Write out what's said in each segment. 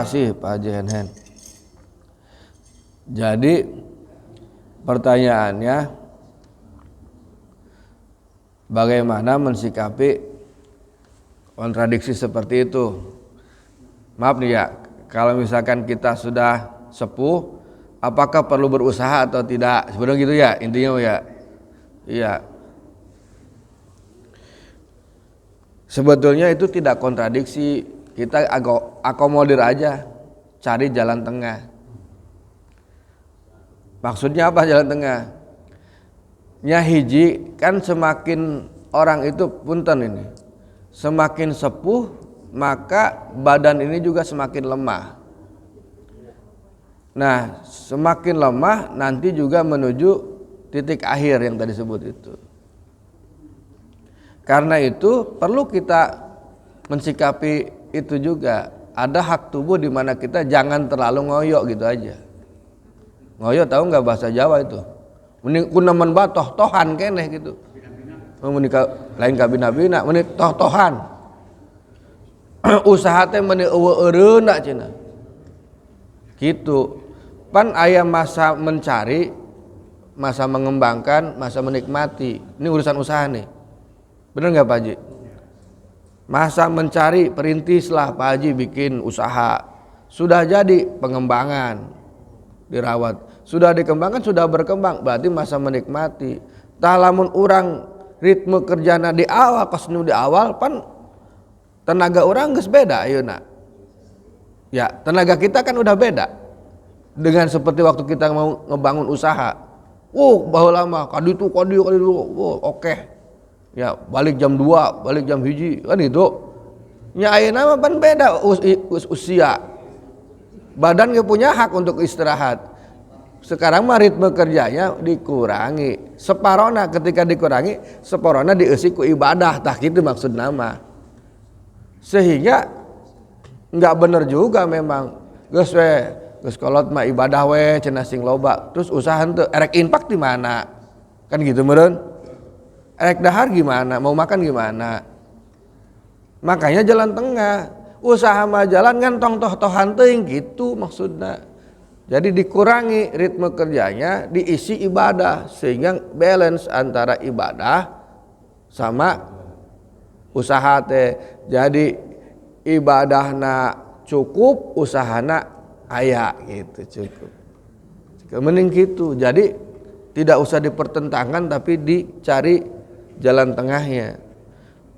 kasih Pak Haji Henhen. Jadi pertanyaannya, bagaimana mensikapi kontradiksi seperti itu? Maaf nih ya, kalau misalkan kita sudah sepuh, apakah perlu berusaha atau tidak? Sebenarnya gitu ya, intinya ya. Iya. Sebetulnya itu tidak kontradiksi, kita akomodir aja, cari jalan tengah. Maksudnya apa jalan tengah? Nya hiji, kan semakin orang itu punten ini, semakin sepuh maka badan ini juga semakin lemah. Nah, semakin lemah nanti juga menuju titik akhir yang tadi sebut itu. Karena itu perlu kita mensikapi itu juga. Ada hak tubuh di mana kita jangan terlalu ngoyo gitu aja. Ngoyo tahu nggak bahasa Jawa itu? Mending kunaman batoh tohan keneh gitu. Menikah lain kabina-bina, meni toh-tohan. Usaha teh meni eueuh-eureuna cenah. Gitu. Pan aya masa mencari, masa mengembangkan, masa menikmati. Ini urusan usaha nih. Bener nggak Pak Haji? Masa mencari, perintislah Pak Haji bikin usaha. Sudah jadi pengembangan, dirawat. Sudah dikembangkan, sudah berkembang, berarti masa menikmati. Tah lamun urang ritme kerjana di awal, pas nu di awal pan tenaga orang geus beda ayeuna. Ya, tenaga kita kan udah beda. Dengan seperti waktu kita mau ngebangun usaha. Baheula mah kaditu. Oke. Ya, balik jam 2, balik jam 1 kan itu. Nya ayeuna mah pan beda usia. Badan ge punya hak untuk istirahat. Sekarang mah ritme kerjanya dikurangi. Separona ketika dikurangi, separona dieusi ku ibadah, tah kitu maksud nama. Sehingga enggak bener juga memang. Geus kolot mah ibadah we cenah sing loba. Terus usaha teu erek infak di mana? Kan gitu meureun. Erek dahar gimana? Mau makan gimana? Makanya jalan tengah. Usaha mah jalan ngantong toh-tohan teuing gitu maksudna. Jadi dikurangi ritme kerjanya, diisi ibadah sehingga balance antara ibadah sama usaha teh. Jadi ibadahna cukup, usahana aya gitu cukup. Mending gitu. Jadi tidak usah dipertentangkan tapi dicari jalan tengahnya.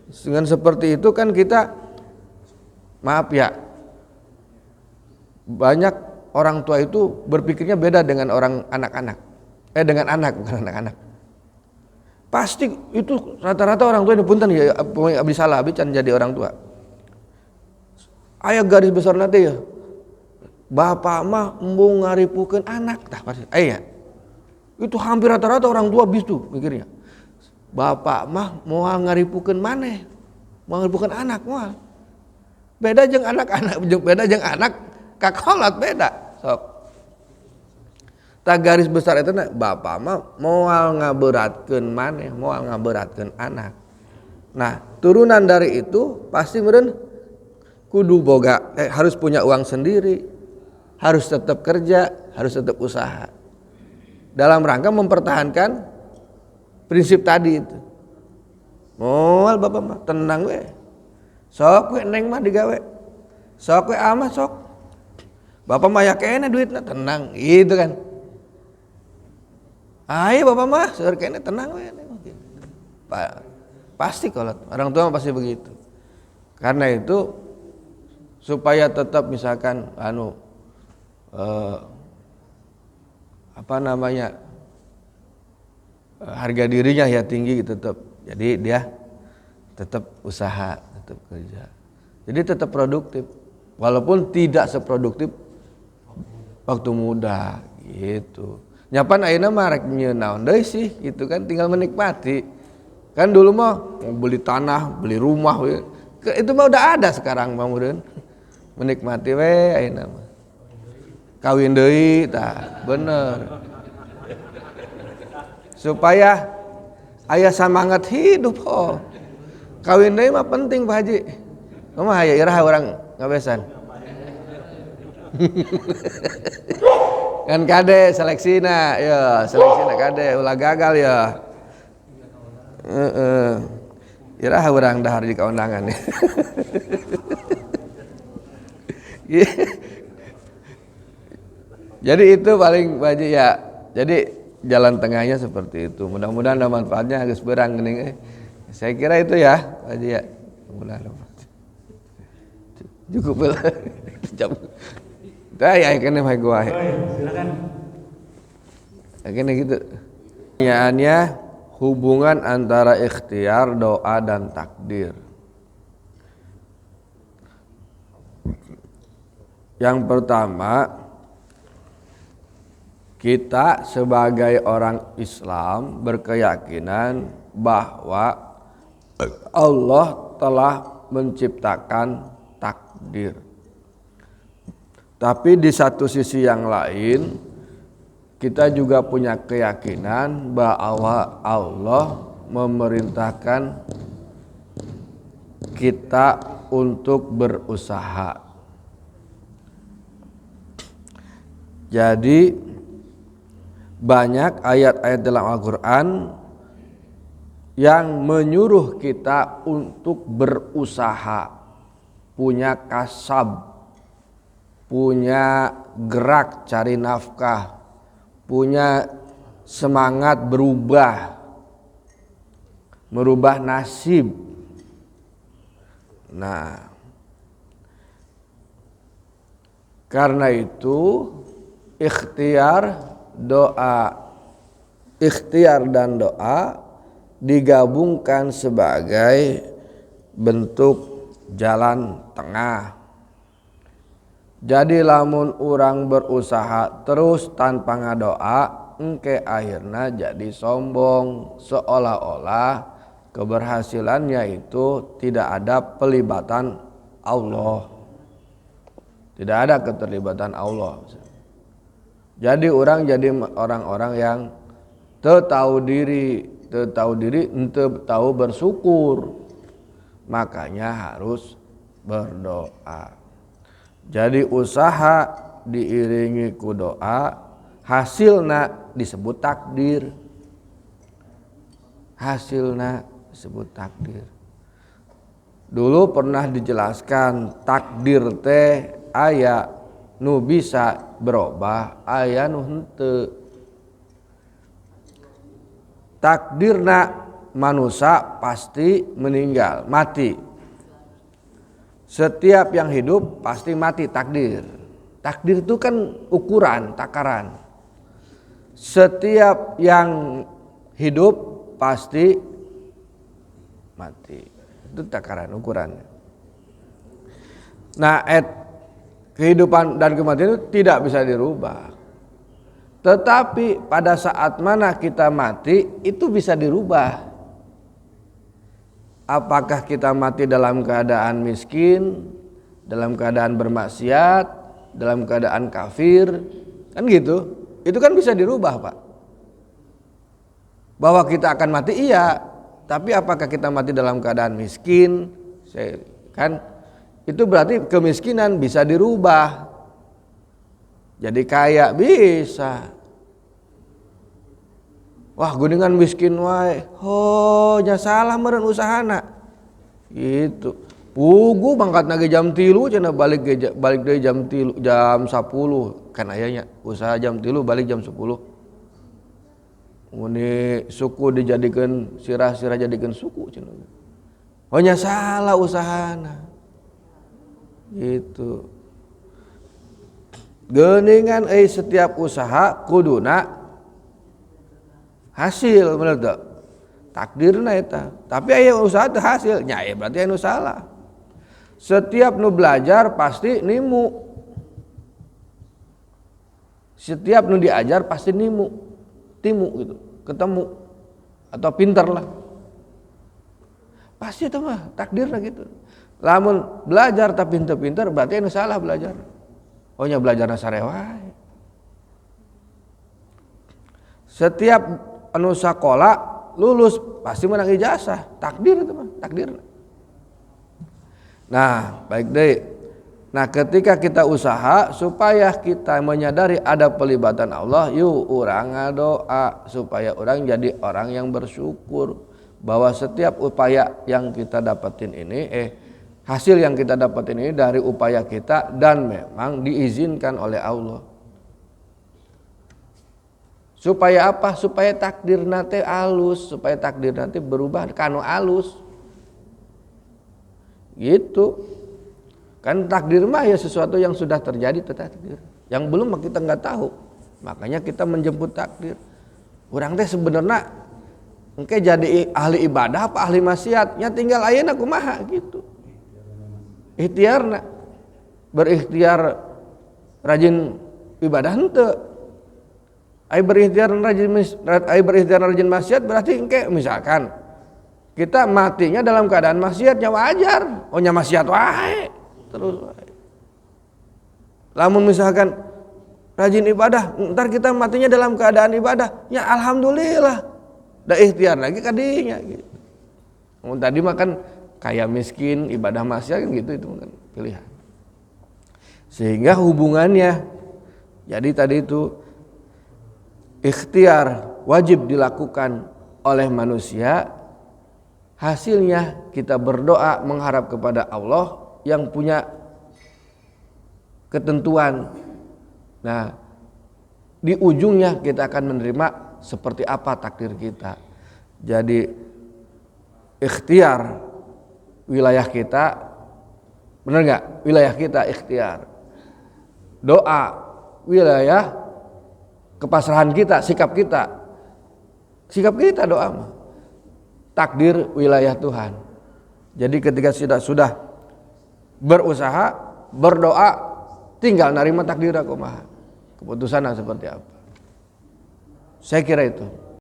Dengan seperti itu kan kita, maaf ya, banyak orang tua itu berpikirnya beda dengan orang anak-anak. Dengan anak, bukan anak-anak. Pasti itu rata-rata orang tua ini punten ya, abdi salah, abdi can jadi orang tua. Aya garis besar nanti ya. Bapak mah embung ngaripukeun anak tah pasti. Aya. Itu hampir rata-rata orang tua bisu mikirnya. Bapak mah moal ngaripukeun maneh. Moal ngaripukeun anak moal. Beda jeung anak-anak, beda jeung anak kakolot beda. Sok. Tah garis besar eta bapak mah moal ngaberatkeun maneh, moal ngaberatkeun anak. Nah, turunan dari itu pasti meureun kudu boga harus punya uang sendiri. Harus tetap kerja, harus tetap usaha. Dalam rangka mempertahankan prinsip tadi itu. Moal bapak mah tenang we. Sok we neng mah digawe. Sok we amah sok. Bapak mah ya kene duitna tenang, gitu kan. Ayo bapak mah seueur kene tenang we. Pasti kalau orang tua mah pasti begitu. Karena itu supaya tetap misalkan harga dirinya ya tinggi tetap. Jadi dia tetap usaha, tetap kerja. Jadi tetap produktif. Walaupun tidak seproduktif waktu muda gitu. Nyapan ayeuna mah rek nyeunaon deui sih gitu kan, tinggal menikmati. Kan dulu mah mau beli tanah, beli rumah itu mah udah ada sekarang mah meureun. Menikmati we ayeuna mah. Kawin deui tah, bener. Supaya aya semangat hidup Kawin deui mah penting Pak Haji. Kumaha aya iraha urang ngabesan. Kan kade seleksina ya, seleksina kade ulah gagal ya. Iraha urang dahar di kaundangan. Jadi itu paling Pak Haji ya. Jadi jalan tengahnya seperti itu. Mudah-mudahan ada manfaatnya geus beurang geuning. Saya kira itu ya Pak Haji ya. Mudah-mudahan cukup lah. Dah ya kene mah gua. Silakan. Kene gitu. Pertanyaannya hubungan antara ikhtiar, doa dan takdir. Yang pertama, kita sebagai orang Islam berkeyakinan bahwa Allah telah menciptakan takdir. Tapi di satu sisi yang lain, kita juga punya keyakinan bahwa Allah memerintahkan kita untuk berusaha. Jadi banyak ayat-ayat dalam Al-Quran yang menyuruh kita untuk berusaha, punya kasab, punya gerak cari nafkah, punya semangat merubah nasib. Nah, karena itu ikhtiar dan doa digabungkan sebagai bentuk jalan tengah. Jadi lamun orang berusaha terus tanpa ngadoa, engke akhirna jadi sombong, seolah-olah keberhasilannya itu tidak ada pelibatan Allah. Tidak ada keterlibatan Allah. Jadi orang-orang yang teu tahu diri, teu tahu bersyukur. Makanya harus berdoa. Jadi usaha diiringi ku doa, hasilna disebut takdir. Hasilna disebut takdir. Dulu pernah dijelaskan takdir teh aya nu bisa berubah, aya nu henteu. Takdirna manusia pasti meninggal, mati. Setiap yang hidup pasti mati, takdir. Takdir itu kan ukuran, takaran. Setiap yang hidup pasti mati. Itu takaran, ukurannya. Nah, kehidupan dan kematian itu tidak bisa dirubah. Tetapi pada saat mana kita mati itu bisa dirubah. Apakah kita mati dalam keadaan miskin, dalam keadaan bermaksiat, dalam keadaan kafir, kan gitu. Itu kan bisa dirubah, Pak. Bahwa kita akan mati iya, tapi apakah kita mati dalam keadaan miskin? Kan itu berarti kemiskinan bisa dirubah. Jadi kaya bisa. Wah, geuningan miskin wae. Oh, nya salah meureun usahana. Gitu. Pugu mangkatna ge jam 3 cenah balik deui jam 10 kan aya nya usaha jam 3 balik jam 10. Muni suku dijadikeun sirah-sirah jadikeun suku cenah. Oh, nya salah usahana. Gitu. Geuningan setiap usaha kuduna hasil, bener tuh. Takdirna eta. Tapi aya usaha teu hasil, nya berarti anu salah. Setiap nu belajar pasti nimu. Setiap nu diajar pasti nimu. Timu gitu, ketemu atau pinter lah. Pasti itu mah takdirna gitu. Lamun belajar tapi pinter-pinter berarti anu salah belajar. Oh nya belajarna sarewa. Setiap anu sakola lulus pasti menang ijazah, takdir itu mah, takdir. Nah, baik deh. Nah, ketika kita usaha supaya kita menyadari ada pelibatan Allah, yuk orang doa supaya orang jadi orang yang bersyukur bahwa setiap upaya yang kita dapetin ini hasil yang kita dapetin ini dari upaya kita dan memang diizinkan oleh Allah. Supaya apa? Supaya takdir nanti alus, supaya takdir nanti berubah kanu alus. Gitu. Kan takdir mah ya sesuatu yang sudah terjadi itu takdir. Yang belum kita nggak tahu. Makanya kita menjemput takdir. Orang teh sebenarnya engke jadi ahli ibadah apa ahli maksiat? Ya tinggal ayeuna kumaha gitu. Ikhtiarna. Berikhtiar rajin ibadah henteu. Ai berikhtiar rajin maksiat berarti engke misalkan kita matinya dalam keadaan maksiat ya wajar. Oh nya maksiat wae. Terus lamun misalkan rajin ibadah, ntar kita matinya dalam keadaan ibadah, ya alhamdulillah. Da ikhtiar lagi kadinya gitu. Tadi makan kaya miskin, ibadah maksiat kan gitu itu kan pilihan. Sehingga hubungannya jadi tadi itu ikhtiar wajib dilakukan oleh manusia, hasilnya kita berdoa mengharap kepada Allah yang punya ketentuan. Nah, di ujungnya kita akan menerima seperti apa takdir kita. Jadi ikhtiar wilayah kita, benar nggak? Wilayah kita ikhtiar. Doa wilayah kepasrahan kita, sikap kita doa. Takdir wilayah Tuhan. Jadi ketika sudah berusaha, berdoa, tinggal nerima takdir kumaha. Keputusan seperti apa. Saya kira itu.